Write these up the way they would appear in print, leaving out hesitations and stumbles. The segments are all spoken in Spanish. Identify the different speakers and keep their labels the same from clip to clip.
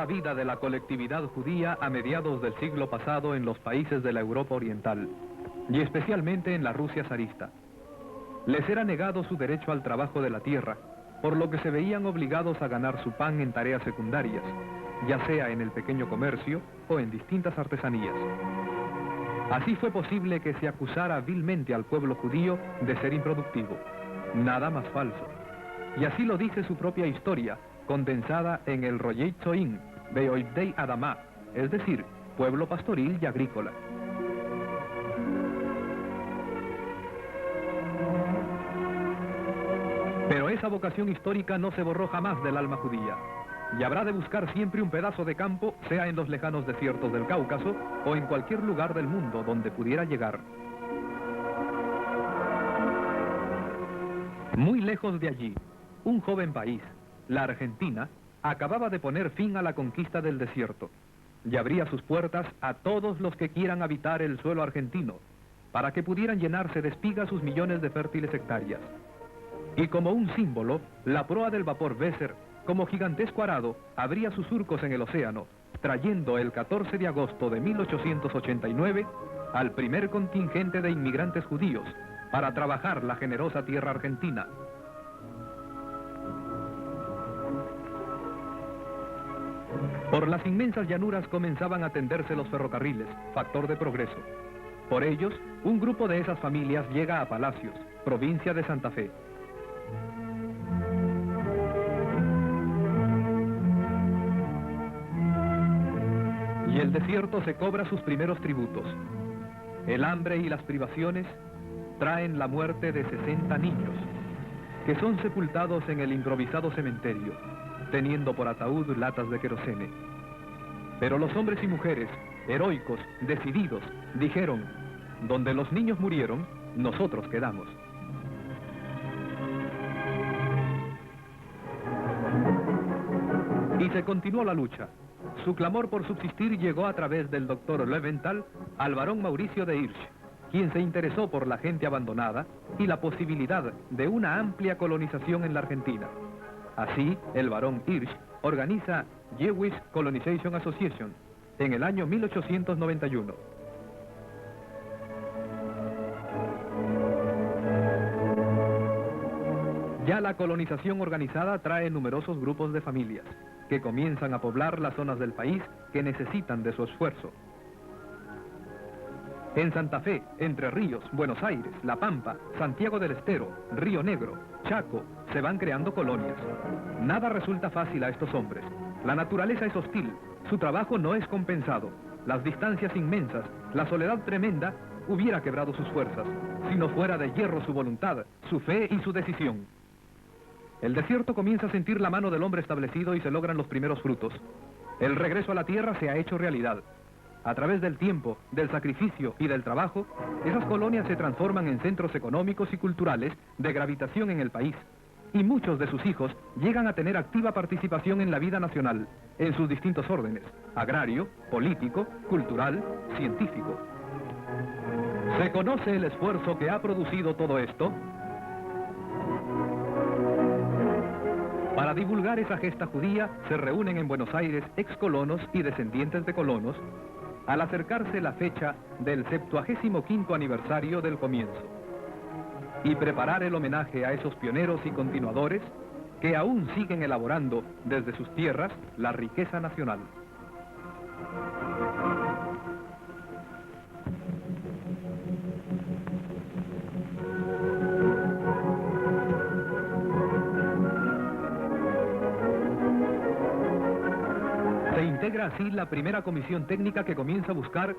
Speaker 1: la vida de la colectividad judía a mediados del siglo pasado en los países de la Europa Oriental, y especialmente en la Rusia zarista. Les era negado su derecho al trabajo de la tierra, por lo que se veían obligados a ganar su pan en tareas secundarias, ya sea en el pequeño comercio o en distintas artesanías. Así fue posible que se acusara vilmente al pueblo judío de ser improductivo. Nada más falso. Y así lo dice su propia historia, condensada en el Royei Tzoim, Beoidei Adamá, es decir, pueblo pastoril y agrícola. Pero esa vocación histórica no se borró jamás del alma judía, y habrá de buscar siempre un pedazo de campo, sea en los lejanos desiertos del Cáucaso o en cualquier lugar del mundo donde pudiera llegar. Muy lejos de allí, un joven país, la Argentina, acababa de poner fin a la conquista del desierto y abría sus puertas a todos los que quieran habitar el suelo argentino, para que pudieran llenarse de espigas sus millones de fértiles hectáreas. Y como un símbolo, la proa del vapor Weser, como gigantesco arado, abría sus surcos en el océano, trayendo el 14 de agosto de 1889 al primer contingente de inmigrantes judíos para trabajar la generosa tierra argentina. Por las inmensas llanuras comenzaban a tenderse los ferrocarriles, factor de progreso. Por ellos, un grupo de esas familias llega a Palacios, provincia de Santa Fe. Y el desierto se cobra sus primeros tributos. El hambre y las privaciones traen la muerte de 60 niños, que son sepultados en el improvisado cementerio, teniendo por ataúd latas de querosene. Pero los hombres y mujeres, heroicos, decididos, dijeron: donde los niños murieron, nosotros quedamos. Y se continuó la lucha. Su clamor por subsistir llegó a través del doctor Löwenthal al barón Mauricio de Hirsch, quien se interesó por la gente abandonada y la posibilidad de una amplia colonización en la Argentina. Así, el barón Hirsch organiza Jewish Colonization Association en el año 1891. Ya la colonización organizada trae numerosos grupos de familias, que comienzan a poblar las zonas del país que necesitan de su esfuerzo. En Santa Fe, Entre Ríos, Buenos Aires, La Pampa, Santiago del Estero, Río Negro, Chaco, se van creando colonias. Nada resulta fácil a estos hombres. La naturaleza es hostil, su trabajo no es compensado. Las distancias inmensas, la soledad tremenda, hubiera quebrado sus fuerzas, si no fuera de hierro su voluntad, su fe y su decisión. El desierto comienza a sentir la mano del hombre establecido y se logran los primeros frutos. El regreso a la tierra se ha hecho realidad. A través del tiempo, del sacrificio y del trabajo, esas colonias se transforman en centros económicos y culturales de gravitación en el país. Y muchos de sus hijos llegan a tener activa participación en la vida nacional, en sus distintos órdenes: agrario, político, cultural, científico. ¿Se conoce el esfuerzo que ha producido todo esto? Para divulgar esa gesta judía, se reúnen en Buenos Aires excolonos y descendientes de colonos, al acercarse la fecha del 75º aniversario del comienzo, y preparar el homenaje a esos pioneros y continuadores que aún siguen elaborando desde sus tierras la riqueza nacional. Se integra así la primera comisión técnica que comienza a buscar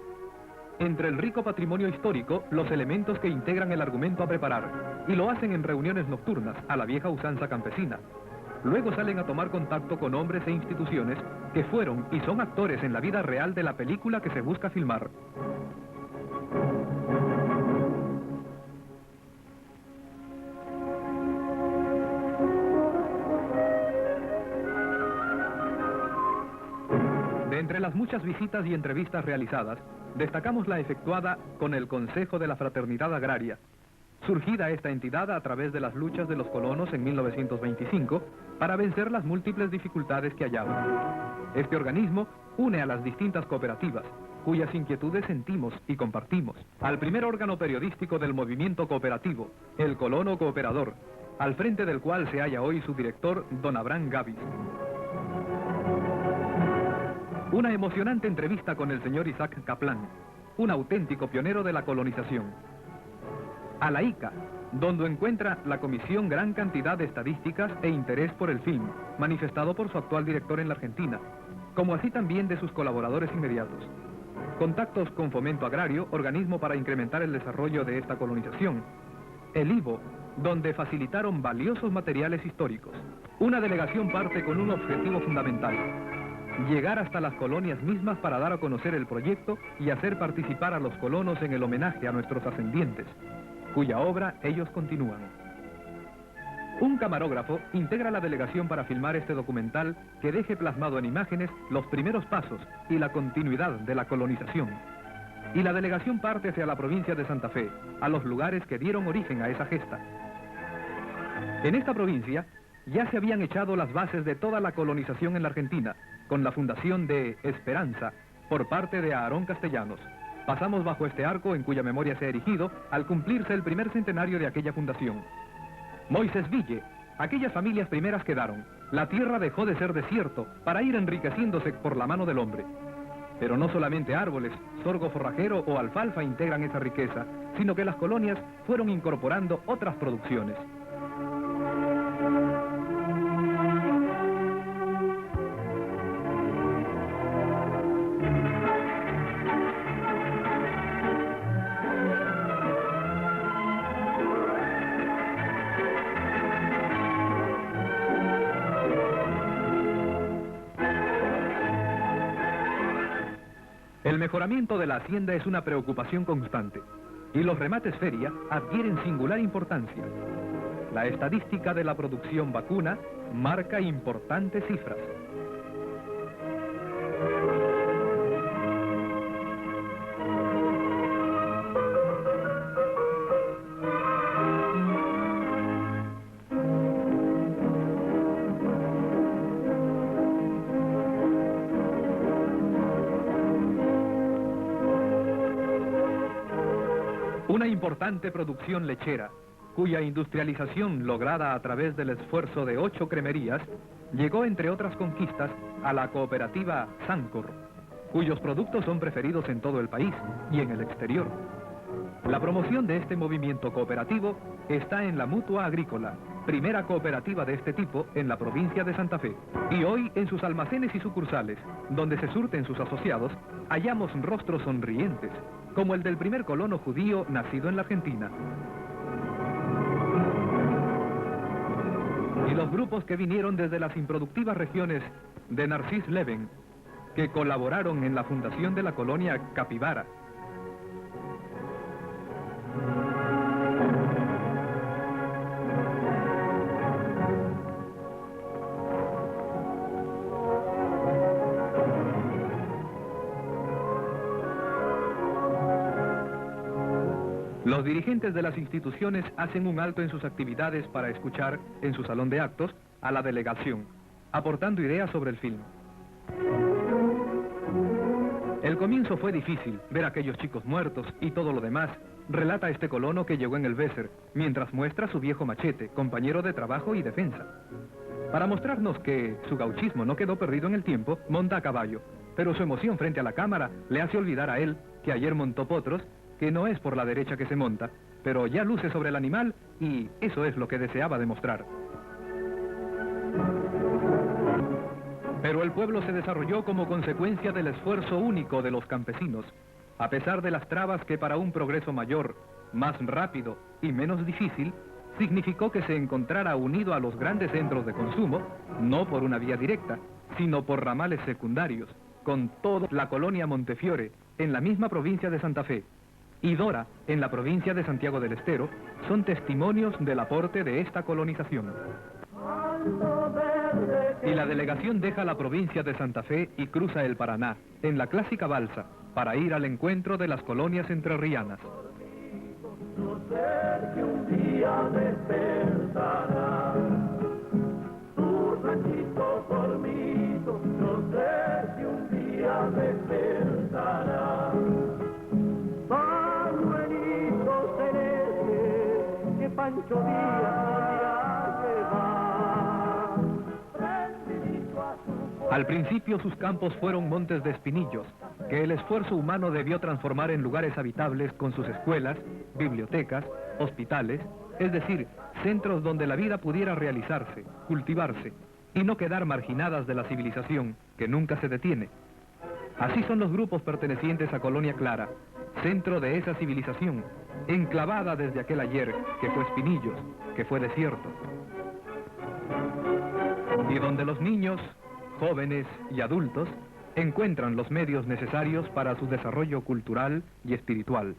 Speaker 1: entre el rico patrimonio histórico los elementos que integran el argumento a preparar, y lo hacen en reuniones nocturnas, a la vieja usanza campesina. Luego salen a tomar contacto con hombres e instituciones que fueron y son actores en la vida real de la película que se busca filmar. De entre las muchas visitas y entrevistas realizadas, destacamos la efectuada con el Consejo de la Fraternidad Agraria, surgida esta entidad a través de las luchas de los colonos en 1925 para vencer las múltiples dificultades que hallaban. Este organismo une a las distintas cooperativas, cuyas inquietudes sentimos y compartimos, al primer órgano periodístico del movimiento cooperativo, el Colono Cooperador, al frente del cual se halla hoy su director, don Abraham Gavis. Una emocionante entrevista con el señor Isaac Kaplan, un auténtico pionero de la colonización. A la ICA, donde encuentra la comisión gran cantidad de estadísticas e interés por el film, manifestado por su actual director en la Argentina, como así también de sus colaboradores inmediatos. Contactos con Fomento Agrario, organismo para incrementar el desarrollo de esta colonización. El IVO, donde facilitaron valiosos materiales históricos. Una delegación parte con un objetivo fundamental: llegar hasta las colonias mismas para dar a conocer el proyecto y hacer participar a los colonos en el homenaje a nuestros ascendientes, cuya obra ellos continúan. Un camarógrafo integra la delegación para filmar este documental que deje plasmado en imágenes los primeros pasos y la continuidad de la colonización. Y la delegación parte hacia la provincia de Santa Fe, a los lugares que dieron origen a esa gesta. En esta provincia ya se habían echado las bases de toda la colonización en la Argentina, con la fundación de Esperanza por parte de Aarón Castellanos. Pasamos bajo este arco en cuya memoria se ha erigido al cumplirse el primer centenario de aquella fundación. Moisés Ville, aquellas familias primeras quedaron. La tierra dejó de ser desierto para ir enriqueciéndose por la mano del hombre. Pero no solamente árboles, sorgo forrajero o alfalfa integran esa riqueza, sino que las colonias fueron incorporando otras producciones. El mejoramiento de la hacienda es una preocupación constante, y los remates feria adquieren singular importancia. La estadística de la producción vacuna marca importantes cifras. Una importante producción lechera, cuya industrialización lograda a través del esfuerzo de 8 cremerías, llegó entre otras conquistas a la cooperativa Sancor, cuyos productos son preferidos en todo el país y en el exterior. La promoción de este movimiento cooperativo está en la Mutua Agrícola, primera cooperativa de este tipo en la provincia de Santa Fe. Y hoy en sus almacenes y sucursales, donde se surten sus asociados, hallamos rostros sonrientes, como el del primer colono judío nacido en la Argentina. Y los grupos que vinieron desde las improductivas regiones de Narcís Leven, que colaboraron en la fundación de la colonia Capibara. Los dirigentes de las instituciones hacen un alto en sus actividades para escuchar, en su salón de actos, a la delegación, aportando ideas sobre el film. El comienzo fue difícil, ver a aquellos chicos muertos y todo lo demás, relata este colono que llegó en el Weser, mientras muestra su viejo machete, compañero de trabajo y defensa. Para mostrarnos que su gauchismo no quedó perdido en el tiempo, monta a caballo, pero su emoción frente a la cámara le hace olvidar a él que ayer montó potros, que no es por la derecha que se monta, pero ya luce sobre el animal y eso es lo que deseaba demostrar. Pero el pueblo se desarrolló como consecuencia del esfuerzo único de los campesinos, a pesar de las trabas que para un progreso mayor, más rápido y menos difícil, significó que se encontrara unido a los grandes centros de consumo, no por una vía directa, sino por ramales secundarios, con toda la colonia Montefiore, en la misma provincia de Santa Fe, y Dora, en la provincia de Santiago del Estero, son testimonios del aporte de esta colonización. Y la delegación deja la provincia de Santa Fe y cruza el Paraná, en la clásica balsa, para ir al encuentro de las colonias entrerrianas.
Speaker 2: día despertará. Tu ranchito dormido, no sé si un día despertará. Manuelito celeste, que Pancho Díaz lleva. Prendidito a su...
Speaker 1: Al principio sus campos fueron montes de espinillos, que el esfuerzo humano debió transformar en lugares habitables con sus escuelas, bibliotecas, hospitales, es decir, centros donde la vida pudiera realizarse, cultivarse, y no quedar marginadas de la civilización, que nunca se detiene. Así son los grupos pertenecientes a Colonia Clara, centro de esa civilización, enclavada desde aquel ayer, que fue Espinillos, que fue desierto. Y donde los niños, jóvenes y adultos encuentran los medios necesarios para su desarrollo cultural y espiritual.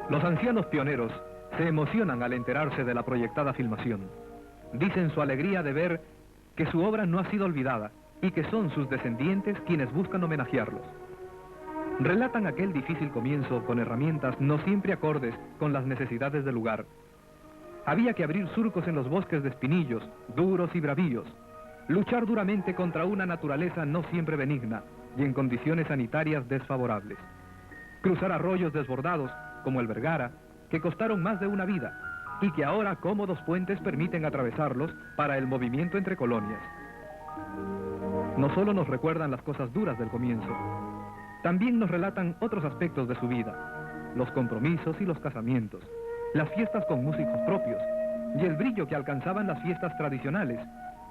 Speaker 1: Los ancianos pioneros se emocionan al enterarse de la proyectada filmación. Dicen su alegría de ver que su obra no ha sido olvidada y que son sus descendientes quienes buscan homenajearlos. Relatan aquel difícil comienzo con herramientas no siempre acordes con las necesidades del lugar. Había que abrir surcos en los bosques de espinillos, duros y bravíos, luchar duramente contra una naturaleza no siempre benigna y en condiciones sanitarias desfavorables. Cruzar arroyos desbordados, como el Vergara, que costaron más de una vida y que ahora cómodos puentes permiten atravesarlos para el movimiento entre colonias. No solo nos recuerdan las cosas duras del comienzo, también nos relatan otros aspectos de su vida, los compromisos y los casamientos, las fiestas con músicos propios, y el brillo que alcanzaban las fiestas tradicionales,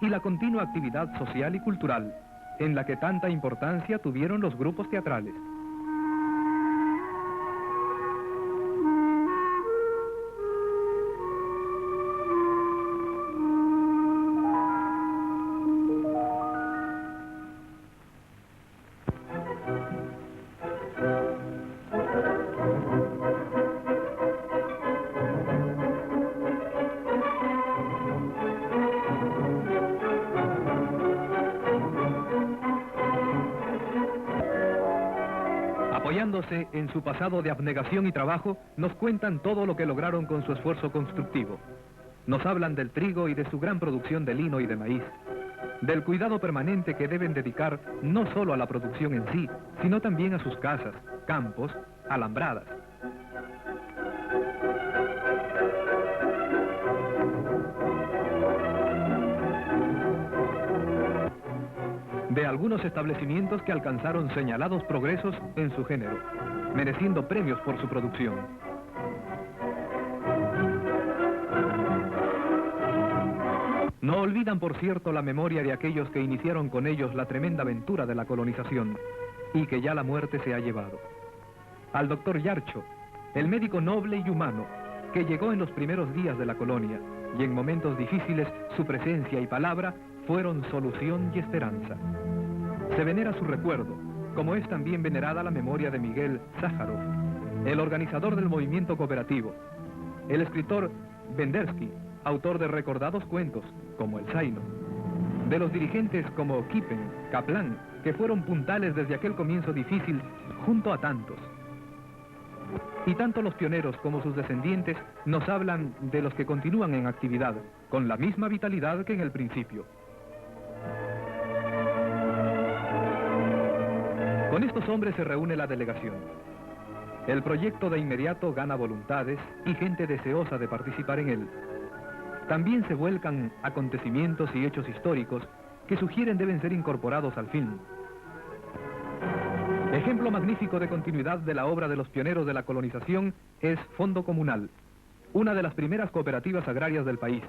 Speaker 1: y la continua actividad social y cultural, en la que tanta importancia tuvieron los grupos teatrales. Apoyándose en su pasado de abnegación y trabajo, nos cuentan todo lo que lograron con su esfuerzo constructivo. Nos hablan del trigo y de su gran producción de lino y de maíz, del cuidado permanente que deben dedicar no solo a la producción en sí, sino también a sus casas, campos, alambradas. De algunos establecimientos que alcanzaron señalados progresos en su género, mereciendo premios por su producción. No olvidan, por cierto, la memoria de aquellos que iniciaron con ellos la tremenda aventura de la colonización y que ya la muerte se ha llevado. Al doctor Yarcho, el médico noble y humano, que llegó en los primeros días de la colonia y en momentos difíciles su presencia y palabra fueron solución y esperanza. Se venera su recuerdo, como es también venerada la memoria de Miguel Sájarov, el organizador del movimiento cooperativo, el escritor Bendersky, autor de recordados cuentos, como El Zaino, de los dirigentes como Kippen, Kaplan, que fueron puntales desde aquel comienzo difícil, junto a tantos. Y tanto los pioneros como sus descendientes nos hablan de los que continúan en actividad, con la misma vitalidad que en el principio. Con estos hombres se reúne la delegación. El proyecto de inmediato gana voluntades y gente deseosa de participar en él. También se vuelcan acontecimientos y hechos históricos que sugieren deben ser incorporados al film. Ejemplo magnífico de continuidad de la obra de los pioneros de la colonización es Fondo Comunal, una de las primeras cooperativas agrarias del país,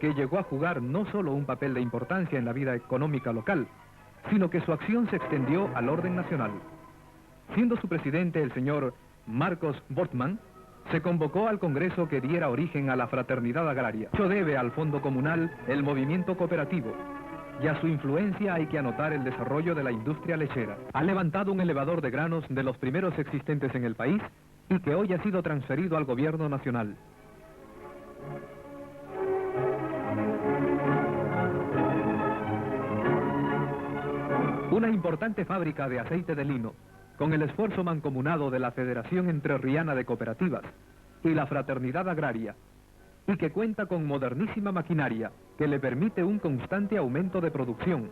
Speaker 1: que llegó a jugar no solo un papel de importancia en la vida económica local, sino que su acción se extendió al orden nacional. Siendo su presidente el señor Marcos Bortman, se convocó al Congreso que diera origen a la fraternidad agraria. Eso debe al Fondo Comunal el movimiento cooperativo, y a su influencia hay que anotar el desarrollo de la industria lechera. Ha levantado un elevador de granos de los primeros existentes en el país y que hoy ha sido transferido al gobierno nacional. Una importante fábrica de aceite de lino, con el esfuerzo mancomunado de la Federación Entrerriana de Cooperativas y la Fraternidad Agraria, y que cuenta con modernísima maquinaria que le permite un constante aumento de producción,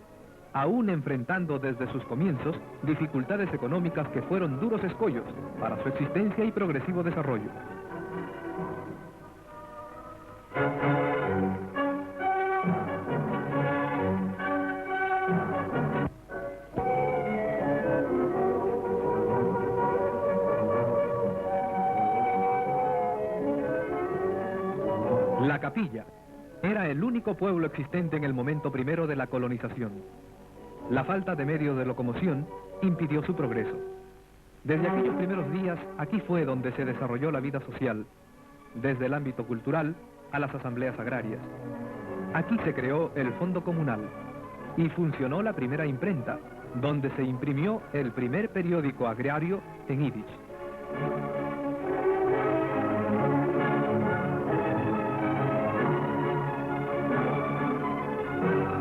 Speaker 1: aún enfrentando desde sus comienzos dificultades económicas que fueron duros escollos para su existencia y progresivo desarrollo. La Capilla era el único pueblo existente en el momento primero de la colonización. La falta de medios de locomoción impidió su progreso. Desde aquellos primeros días, aquí fue donde se desarrolló la vida social, desde el ámbito cultural a las asambleas agrarias. Aquí se creó el Fondo Comunal y funcionó la primera imprenta, donde se imprimió el primer periódico agrario en Yiddish.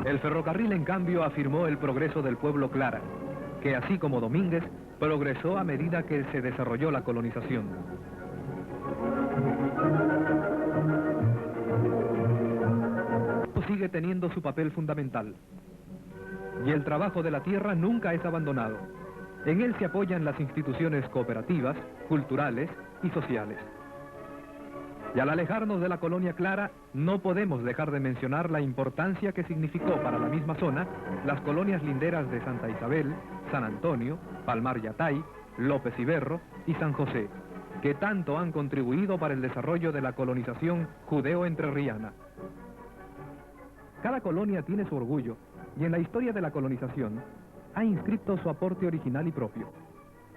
Speaker 1: El ferrocarril, en cambio, afirmó el progreso del pueblo Clara, que así como Domínguez, progresó a medida que se desarrolló la colonización. Sigue teniendo su papel fundamental. Y el trabajo de la tierra nunca es abandonado. En él se apoyan las instituciones cooperativas, culturales y sociales. Y al alejarnos de la colonia Clara, no podemos dejar de mencionar la importancia que significó para la misma zona las colonias linderas de Santa Isabel, San Antonio, Palmar Yatay, López Iberro y San José, que tanto han contribuido para el desarrollo de la colonización judeo-entrerriana. Cada colonia tiene su orgullo, y en la historia de la colonización ha inscrito su aporte original y propio.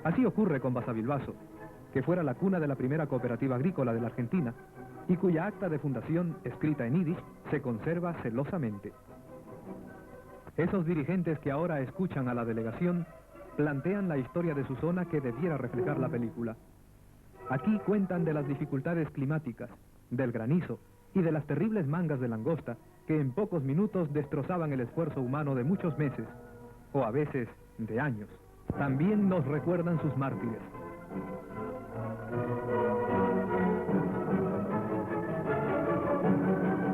Speaker 1: Así ocurre con Basavilbaso, que fuera la cuna de la primera cooperativa agrícola de la Argentina, y cuya acta de fundación, escrita en Yiddish, se conserva celosamente. Esos dirigentes que ahora escuchan a la delegación plantean la historia de su zona que debiera reflejar la película. Aquí cuentan de las dificultades climáticas, del granizo y de las terribles mangas de langosta que en pocos minutos destrozaban el esfuerzo humano de muchos meses, o a veces de años. También nos recuerdan sus mártires.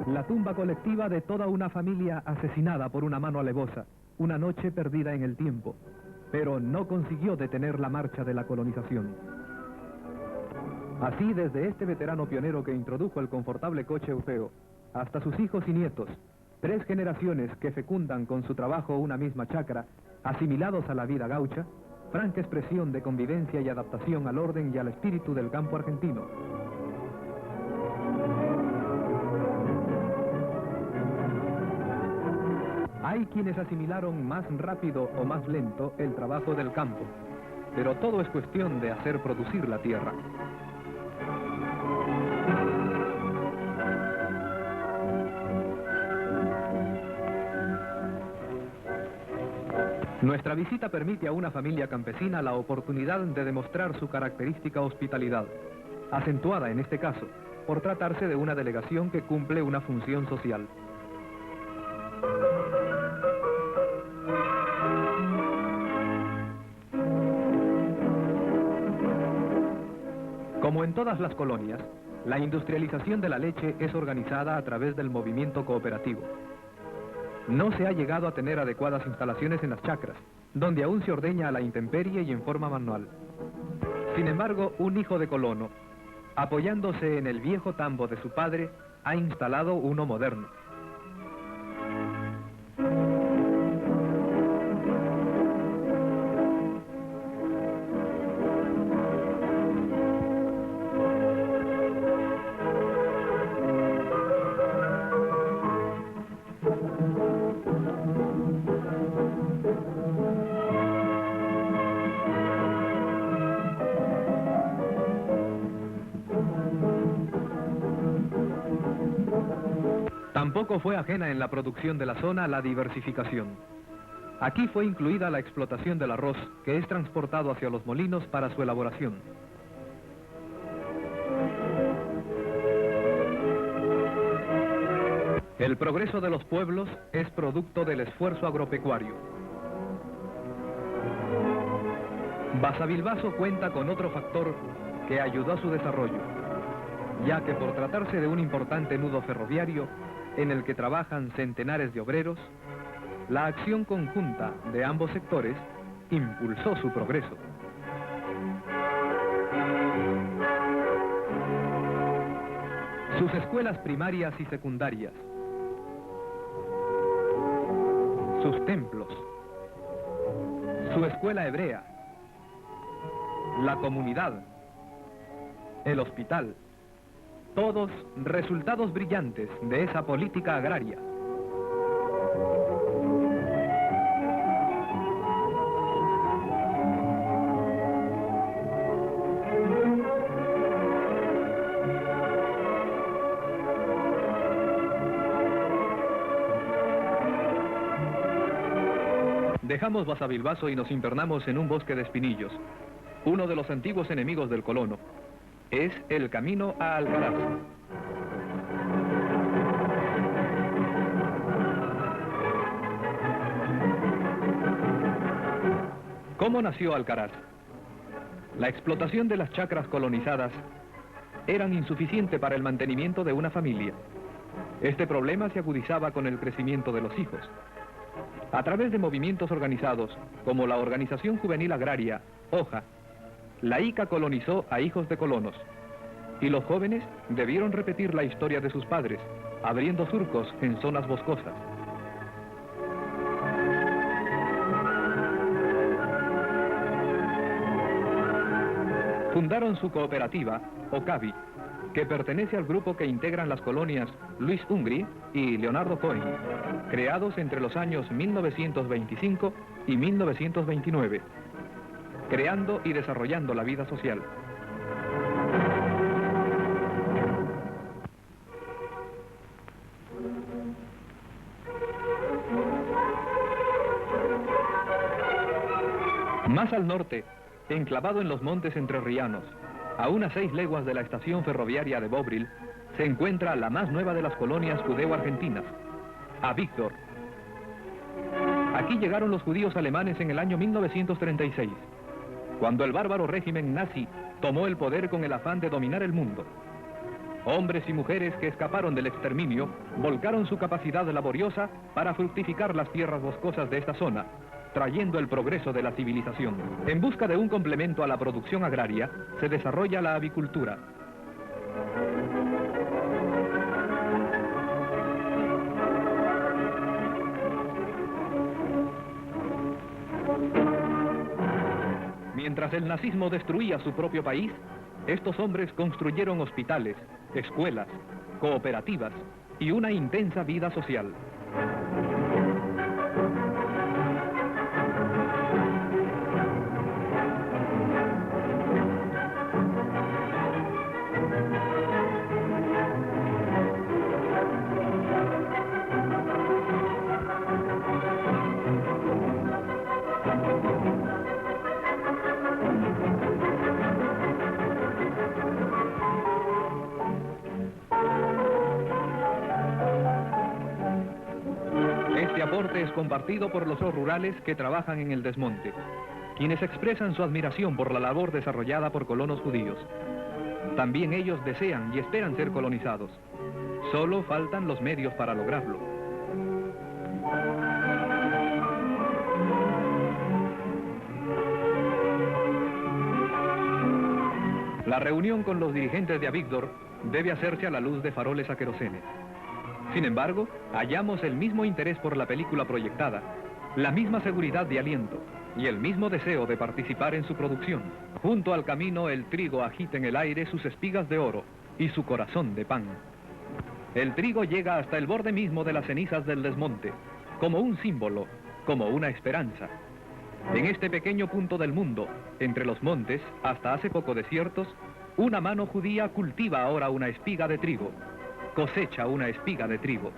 Speaker 1: La tumba colectiva de toda una familia asesinada por una mano alevosa, una noche perdida en el tiempo, pero no consiguió detener la marcha de la colonización. Así, desde este veterano pionero que introdujo el confortable coche europeo, hasta sus hijos y nietos, 3 generaciones que fecundan con su trabajo una misma chacra, asimilados a la vida gaucha, franca expresión de convivencia y adaptación al orden y al espíritu del campo argentino. Hay quienes asimilaron más rápido o más lento el trabajo del campo, pero todo es cuestión de hacer producir la tierra. Nuestra visita permite a una familia campesina la oportunidad de demostrar su característica hospitalidad, acentuada en este caso, por tratarse de una delegación que cumple una función social. Como en todas las colonias, la industrialización de la leche es organizada a través del movimiento cooperativo. No se ha llegado a tener adecuadas instalaciones en las chacras, donde aún se ordeña a la intemperie y en forma manual. Sin embargo, un hijo de colono, apoyándose en el viejo tambo de su padre, ha instalado uno moderno. Tampoco fue ajena en la producción de la zona la diversificación. Aquí fue incluida la explotación del arroz, que es transportado hacia los molinos para su elaboración. El progreso de los pueblos es producto del esfuerzo agropecuario. Basavilbaso cuenta con otro factor que ayudó a su desarrollo, ya que por tratarse de un importante nudo ferroviario en el que trabajan centenares de obreros, la acción conjunta de ambos sectores impulsó su progreso. Sus escuelas primarias y secundarias, sus templos, su escuela hebrea, la comunidad, el hospital, todos resultados brillantes de esa política agraria. Dejamos Basavilbaso y nos internamos en un bosque de espinillos, uno de los antiguos enemigos del colono. Es el camino a Alcaraz. ¿Cómo nació Alcaraz? La explotación de las chacras colonizadas eran insuficiente para el mantenimiento de una familia. Este problema se agudizaba con el crecimiento de los hijos. A través de movimientos organizados, como la Organización Juvenil Agraria, OJA, la ICA colonizó a hijos de colonos, y los jóvenes debieron repetir la historia de sus padres, abriendo surcos en zonas boscosas. Fundaron su cooperativa, OCAVI, que pertenece al grupo que integran las colonias Luis Ungri y Leonardo Cohen, creados entre los años 1925 y 1929, creando y desarrollando la vida social. Más al norte, enclavado en los montes entrerrianos, a unas 6 leguas de la estación ferroviaria de Bobril, se encuentra la más nueva de las colonias judeo-argentinas, Avigdor. Aquí llegaron los judíos alemanes en el año 1936, cuando el bárbaro régimen nazi tomó el poder con el afán de dominar el mundo. Hombres y mujeres que escaparon del exterminio volcaron su capacidad laboriosa para fructificar las tierras boscosas de esta zona, trayendo el progreso de la civilización. En busca de un complemento a la producción agraria, se desarrolla la avicultura. Mientras el nazismo destruía su propio país, estos hombres construyeron hospitales, escuelas, cooperativas y una intensa vida social. Este aporte es compartido por los rurales que trabajan en el desmonte, quienes expresan su admiración por la labor desarrollada por colonos judíos. También ellos desean y esperan ser colonizados. Solo faltan los medios para lograrlo. La reunión con los dirigentes de Avigdor debe hacerse a la luz de faroles a querosene. Sin embargo, hallamos el mismo interés por la película proyectada, la misma seguridad de aliento y el mismo deseo de participar en su producción. Junto al camino, el trigo agita en el aire sus espigas de oro y su corazón de pan. El trigo llega hasta el borde mismo de las cenizas del desmonte, como un símbolo, como una esperanza. En este pequeño punto del mundo, entre los montes, hasta hace poco desiertos, una mano judía cultiva ahora una espiga de trigo, cosecha una espiga de trigo.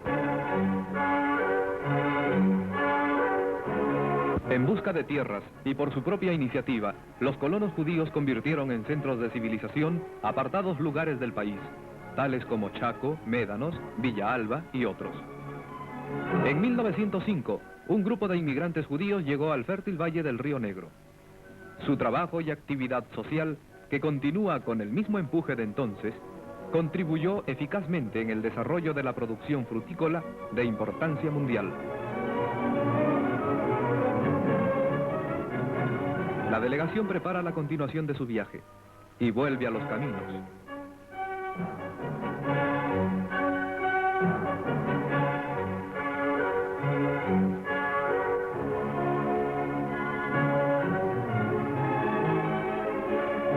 Speaker 1: En busca de tierras y por su propia iniciativa, los colonos judíos convirtieron en centros de civilización apartados lugares del país, tales como Chaco, Médanos, Villa Alba y otros. En 1905, un grupo de inmigrantes judíos llegó al fértil valle del Río Negro. Su trabajo y actividad social, que continúa con el mismo empuje de entonces, contribuyó eficazmente en el desarrollo de la producción frutícola de importancia mundial. La delegación prepara la continuación de su viaje y vuelve a los caminos.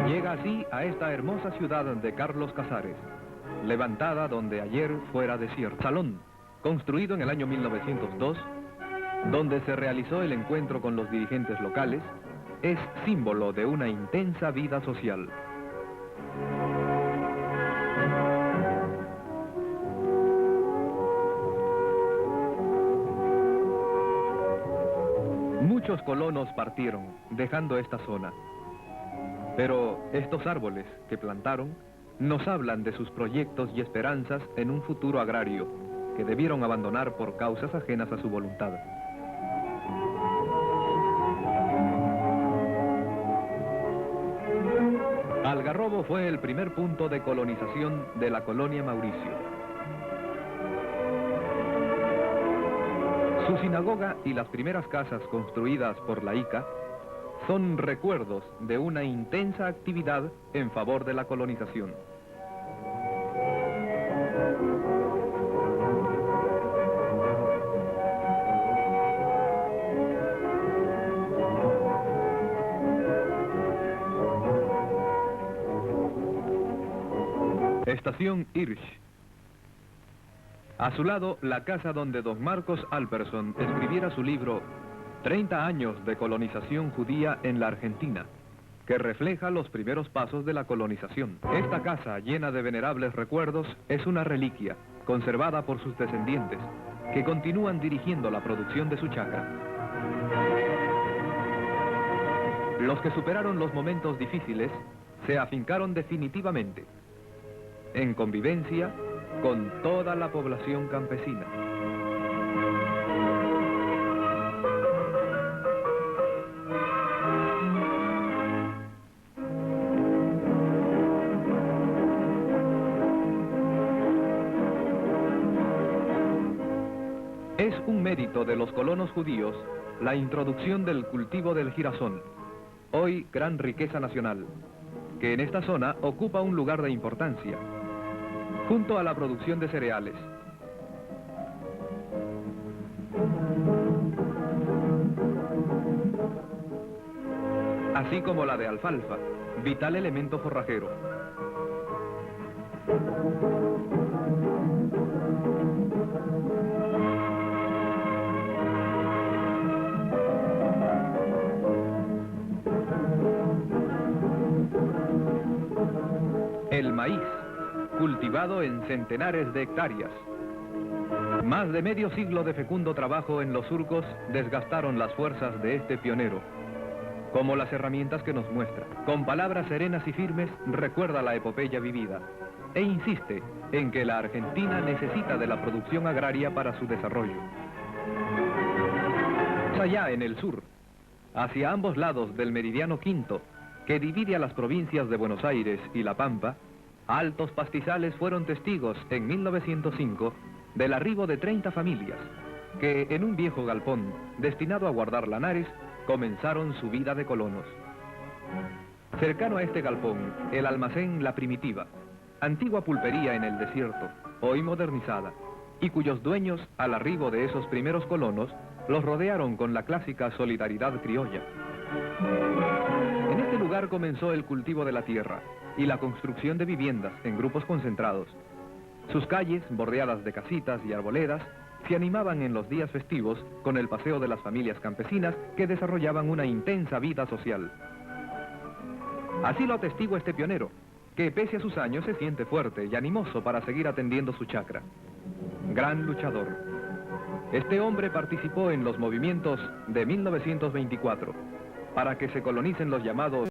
Speaker 1: Llega así a esta hermosa ciudad de Carlos Casares, levantada donde ayer fuera desierto. Salón, construido en el año 1902, donde se realizó el encuentro con los dirigentes locales, es símbolo de una intensa vida social. Muchos colonos partieron, dejando esta zona. Pero estos árboles que plantaron nos hablan de sus proyectos y esperanzas en un futuro agrario que debieron abandonar por causas ajenas a su voluntad. Algarrobo fue el primer punto de colonización de la colonia Mauricio. Su sinagoga y las primeras casas construidas por la ICA son recuerdos de una intensa actividad en favor de la colonización. Estación Hirsch. A su lado, la casa donde don Marcos Alperson escribiera su libro 30 años de colonización judía en la Argentina, que refleja los primeros pasos de la colonización. Esta casa, llena de venerables recuerdos, es una reliquia, conservada por sus descendientes, que continúan dirigiendo la producción de su chacra. Los que superaron los momentos difíciles se afincaron definitivamente, en convivencia con toda la población campesina. Es un mérito de los colonos judíos la introducción del cultivo del girasol, hoy gran riqueza nacional, que en esta zona ocupa un lugar de importancia, junto a la producción de cereales. Así como la de alfalfa, vital elemento forrajero. El maíz, cultivado en centenares de hectáreas. Más de medio siglo de fecundo trabajo en los surcos desgastaron las fuerzas de este pionero, como las herramientas que nos muestra. Con palabras serenas y firmes recuerda la epopeya vivida e insiste en que la Argentina necesita de la producción agraria para su desarrollo. Allá en el sur, hacia ambos lados del meridiano quinto, que divide a las provincias de Buenos Aires y La Pampa, altos pastizales fueron testigos en 1905 del arribo de 30 familias, que en un viejo galpón destinado a guardar lanares, comenzaron su vida de colonos. Cercano a este galpón, el almacén La Primitiva, antigua pulpería en el desierto, hoy modernizada, y cuyos dueños, al arribo de esos primeros colonos, los rodearon con la clásica solidaridad criolla. En este lugar comenzó el cultivo de la tierra y la construcción de viviendas en grupos concentrados. Sus calles, bordeadas de casitas y arboledas, se animaban en los días festivos con el paseo de las familias campesinas que desarrollaban una intensa vida social. Así lo atestigua este pionero, que pese a sus años se siente fuerte y animoso para seguir atendiendo su chacra. Gran luchador. Este hombre participó en los movimientos de 1924 para que se colonicen los llamados